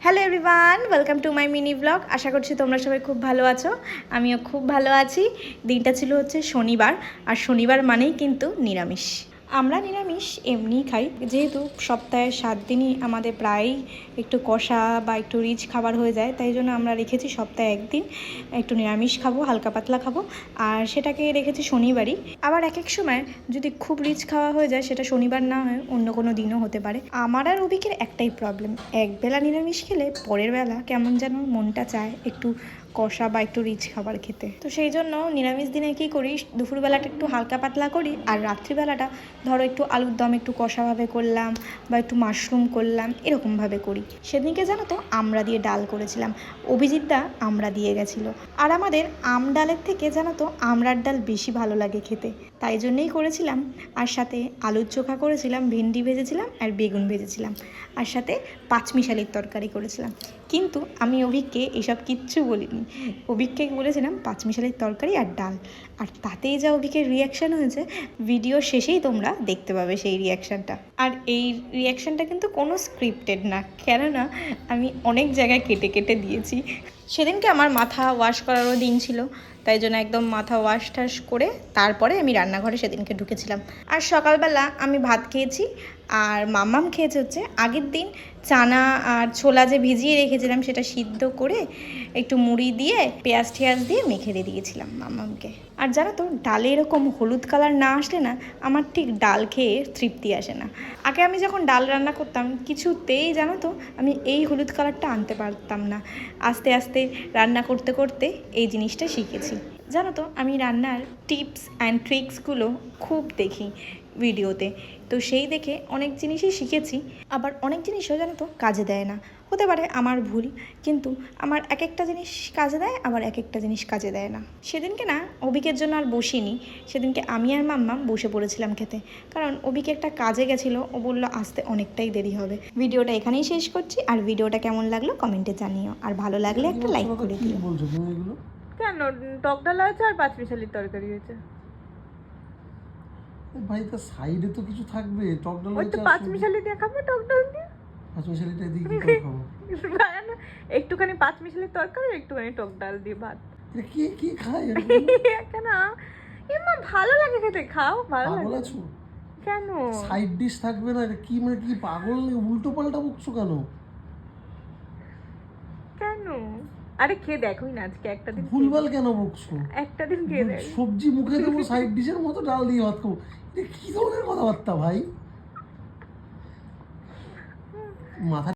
Hello everyone, welcome to my mini blog. আশা করছি তোমরা সবাই খুব ভালো আছো, আমিও খুব ভালো আছি। দিনটা ছিল হচ্ছে শনিবার, আর শনিবার মানেই কিন্তু নিরামিষ। আমরা নিরামিষ এমনিই খাই, যেহেতু সপ্তাহে 7 দিনই আমাদের প্রায়ই একটু কষা বা একটু রিচ খাবার হয়ে যায়, তাই জন্য আমরা রেখেছি সপ্তাহে একদিন একটু নিরামিষ খাবো, হালকা পাতলা খাবো, আর সেটাকে রেখেছি শনিবারই। আবার এক এক সময় যদি খুব রিচ খাওয়া হয়ে যায়, সেটা শনিবার না হয় অন্য কোনো দিনও হতে পারে। আমার আর অভিকের একটাই প্রবলেম, একবেলা নিরামিষ খেলে পরের বেলা কেমন যেন মনটা চায় একটু কষা বা একটু রিচ খাবার খেতে। তো সেই জন্য নিরামিষ দিনে কী করি, দুপুরবেলাটা একটু হালকা পাতলা করি, আর রাত্রিবেলাটা ধরো একটু আলুর দম একটু কষাভাবে করলাম বা একটু মাশরুম করলাম, এরকমভাবে করি। সেদিনকে জানো তো আমরা দিয়ে ডাল করেছিলাম, অভিজিৎদা আমরা দিয়ে গেছিলো। আর আমাদের আম ডালের থেকে জানো তো আমড়ার ডাল বেশি ভালো লাগে খেতে, তাই জন্যেই করেছিলাম। আর সাথে আলুর চোখা করেছিলাম, ভেন্ডি ভেজেছিলাম আর বেগুন ভেজেছিলাম, আর সাথে পাঁচমিশালির তরকারি করেছিলাম। কিন্তু আমি অভিককে এসব কিচ্ছু বলিনি, অভিককে বলেছিলাম পাঁচমিশালির তরকারি আর ডাল। আর তাতেই যা অভিকের রিয়াকশান হয়েছে, ভিডিও শেষেই তোমরা দেখতে পাবে সেই রিয়াকশানটা। আর এই রিয়াকশানটা কিন্তু কোনো স্ক্রিপ্টেড না, কেননা আমি অনেক জায়গায় কেটে কেটে দিয়েছি। সেদিনকে আমার মাথা ওয়াশ করারও দিন ছিল, তাই জন্য একদম মাথা ওয়াশ টাশ করে তারপরে আমি রান্নাঘরে সেদিনকে ঢুকেছিলাম। আর সকালবেলা আমি ভাত খেয়েছি, আর মাম্মাম খেয়েছে হচ্ছে আগের দিন চানা আর ছোলা যে ভিজিয়ে রেখেছিলাম, সেটা সিদ্ধ করে একটু মুড়ি দিয়ে পেঁয়াজ টেয়াজ দিয়ে মেখে দিয়ে দিয়েছিলাম মাম্মামকে। আর জানো তো, ডালে এরকম হলুদ কালার না আসলে না আমার ঠিক ডাল খেয়ে তৃপ্তি আসে না। আগে আমি যখন ডাল রান্না করতাম কিছুতেই জানো তো আমি এই হলুদ কালারটা আনতে পারতাম না, আস্তে আস্তে রান্না করতে করতে এই জিনিসটা শিখেছি। জানো তো, আমি রান্নার টিপস অ্যান্ড ট্রিক্সগুলো খুব দেখি ভিডিওতে, তো সেই দেখে অনেক জিনিসই শিখেছি। আবার অনেক জিনিসও জানো তো কাজে দেয় না, হতে পারে আমার ভুল, কিন্তু আমার এক একটা জিনিস কাজে দেয়, আবার এক একটা জিনিস কাজে দেয় না। সেদিনকে না অভিকের জন্য আর বসিনি, সেদিনকে আমি আর মাম্মাম বসে পড়েছিলাম খেতে, কারণ অভিকে একটা কাজে গেছিলো, ও বললো আসতে অনেকটাই দেরি হবে। ভিডিওটা এখানেই শেষ করছি, আর ভিডিওটা কেমন লাগলো কমেন্টে জানিও, আর ভালো লাগলে একটা লাইক করে দিও। কেন টক ডাল হয়েছে আর পাঁচমিশালির তরকারি হয়েছে? ভাই তার সাইডে তো কিছু থাকবে, টক ডাল ওই তো পাঁচমিশালি দিয়ে খাবে, টক ডাল দিয়ে। পাঁচমিশালিটা দিয়ে কি করে খাবো? একটুখানি পাঁচমিশালির তরকারি, একটুখানি টক ডাল দিয়ে ভাত। এটা কি কি খায়? কেন এমন ভালো লাগে খেতে, খাও, ভালো পাগল লাগে। আছো? কেন সাইড ডিশ থাকবে না? এটা কি মানে কি পাগল, উল্টো পাল্টা বকছো কেন? কেন? আরে খেয়ে দেখোই না আজকে একটা দিন, ভুলভাল কেন বকছো? একটা দিন খেয়ে দেখ। সবজি মুখে দেবো সাইড ডিশের মতো ডাল দিয়ে ভাত খাবো? এটা কি ধরনের কথাবার্তা ভাই? মাথা